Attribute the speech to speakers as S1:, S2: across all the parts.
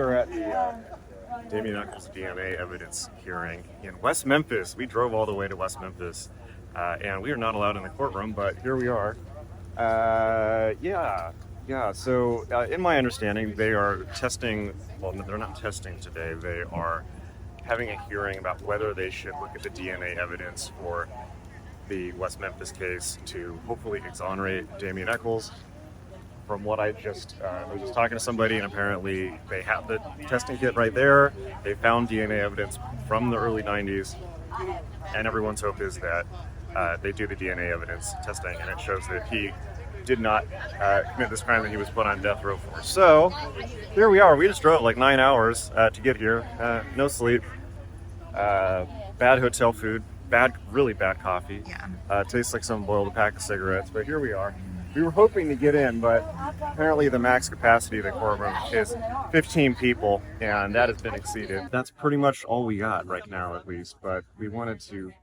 S1: are at the Damien Echols DNA evidence hearing in West Memphis. We drove all the way to West Memphis, and we are not allowed in the courtroom, but here we are. So in my understanding, they are testing, well, they're not testing today, they are having a hearing about whether they should look at the DNA evidence for the West Memphis case to hopefully exonerate Damien Echols. From what I was just talking to somebody, and apparently they have the testing kit right there. They found DNA evidence from the early 90s, and everyone's hope is that they do the DNA evidence testing, and it shows that he did not commit this crime that he was put on death row for. So here we are. We just drove like 9 hours to get here. No sleep, bad hotel food, really bad coffee. Yeah. Tastes like someone boiled a pack of cigarettes, but here we are. We were hoping to get in, but apparently the max capacity of the courtroom is 15 people, and that has been exceeded. That's pretty much all we got right now, at least, but we wanted to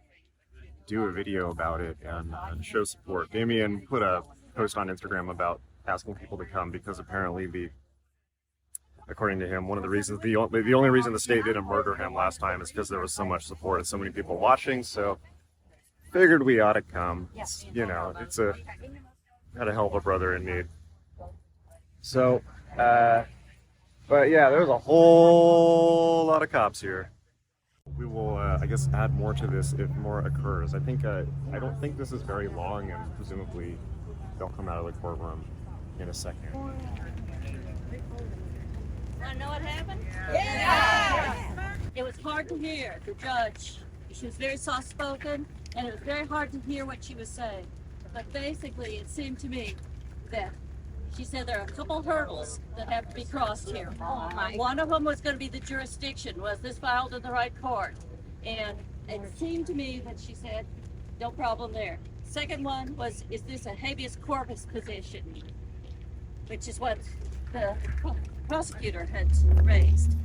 S1: do a video about it and show support. Damien put a post on Instagram about asking people to come because apparently according to him, one of the reasons, the only reason the state didn't murder him last time is because there was so much support and so many people watching, so figured we ought to come. It's gotta help a brother in need. So, but yeah, there's a whole lot of cops here. We will, I guess, add more to this if more occurs. I don't think this is very long, and presumably they'll come out of the courtroom in a second.
S2: Want to know what happened? Yeah! It was hard to hear the judge. She was very soft-spoken, and it was very hard to hear what she was saying. But basically, it seemed to me that she said there are a couple hurdles that have to be crossed here. One of them was going to be the jurisdiction. Was this filed in the right court? And it seemed to me that she said, no problem there. Second one was, is this a habeas corpus position? Which is what the prosecutor had raised.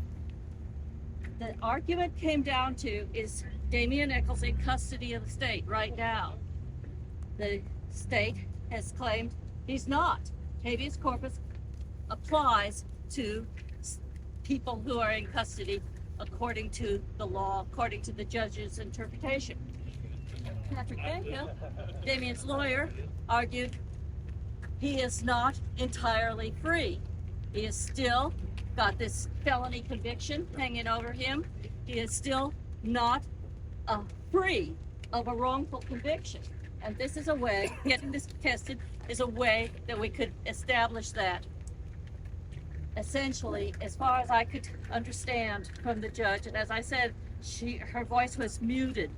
S2: The argument came down to, is Damien Echols in custody of the state right now? The state has claimed he's not. Habeas corpus applies to people who are in custody according to the law, according to the judge's interpretation. Patrick Baker, Damien's lawyer, argued he is not entirely free. He has still got this felony conviction hanging over him. He is still not free of a wrongful conviction. And this is a way, getting this tested is a way that we could establish that. Essentially, as far as I could understand from the judge, and as I said, her voice was muted,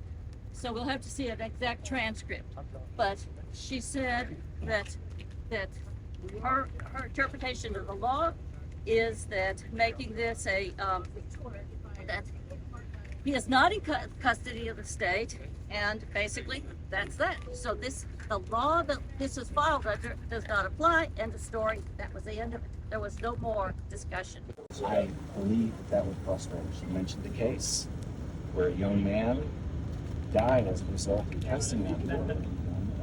S2: so we'll have to see an exact transcript. But she said that her interpretation of the law is that making this that he is not in custody of the state, and basically that's that. So the law that this is filed under does not apply. End of story. That was the end of it. There was no more discussion.
S3: I believe that was frustrating. She mentioned the case where a young man died as a result of testing that woman,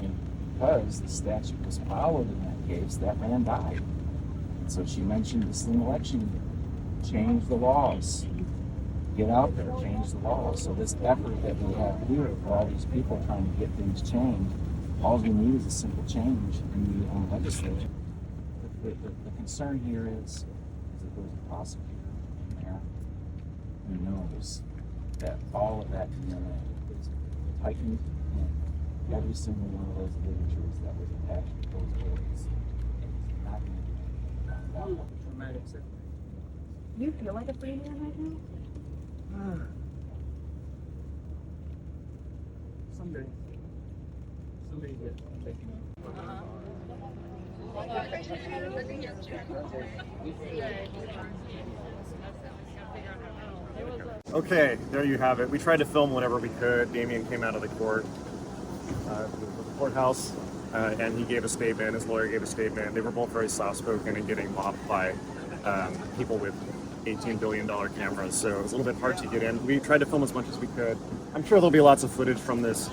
S3: and because the statute was followed in that case, that man died. And so she mentioned this in election, change the laws. Get out there, change the laws. So this effort that we have here for all these people trying to get things changed, all we need is a simple change in the legislature. The concern here is that there's a prosecutor in there who knows that all of that DNA is tightened in every single one of those ligatures that was attached to those organs. It's not going to be traumatic symptom.
S4: Do you feel like a free man right now?
S3: Someday get taken out.
S1: Okay, there you have it. We tried to film whenever we could. Damien came out of the courthouse, and he gave a statement. His lawyer gave a statement. They were both very soft-spoken and getting mobbed by people with $18 billion cameras, so it was a little bit hard to get in. We tried to film as much as we could. I'm sure there'll be lots of footage from this,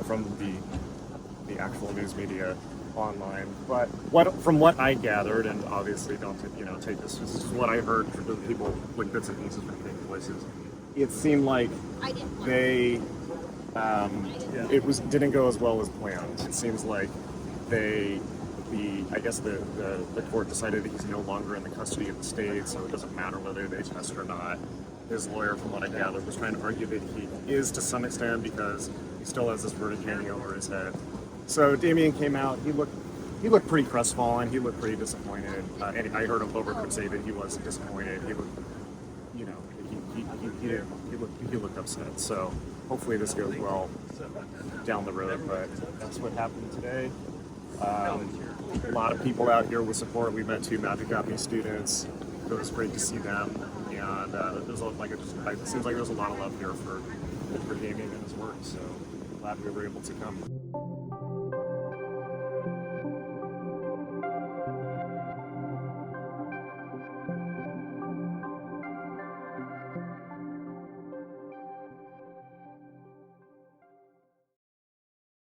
S1: from the actual news media online. But from what I gathered, and obviously don't take this. This is what I heard from the people with bits and pieces from different places. It seemed like they didn't go as well as planned. It seems like I guess the court decided that he's no longer in the custody of the state, so it doesn't matter whether they test or not. His lawyer, from what I gathered, was trying to argue that he is to some extent because he still has this verdict hanging over his head. So Damien came out. He looked pretty crestfallen. He looked pretty disappointed. And I heard him over say that he wasn't disappointed. He looked, he looked upset. So hopefully this goes well down the road. But that's what happened today. A lot of people out here with support. We met 2 magick students. It was great to see them, and it seems like there's a lot of love here for Damien and his work. So glad we were able to come.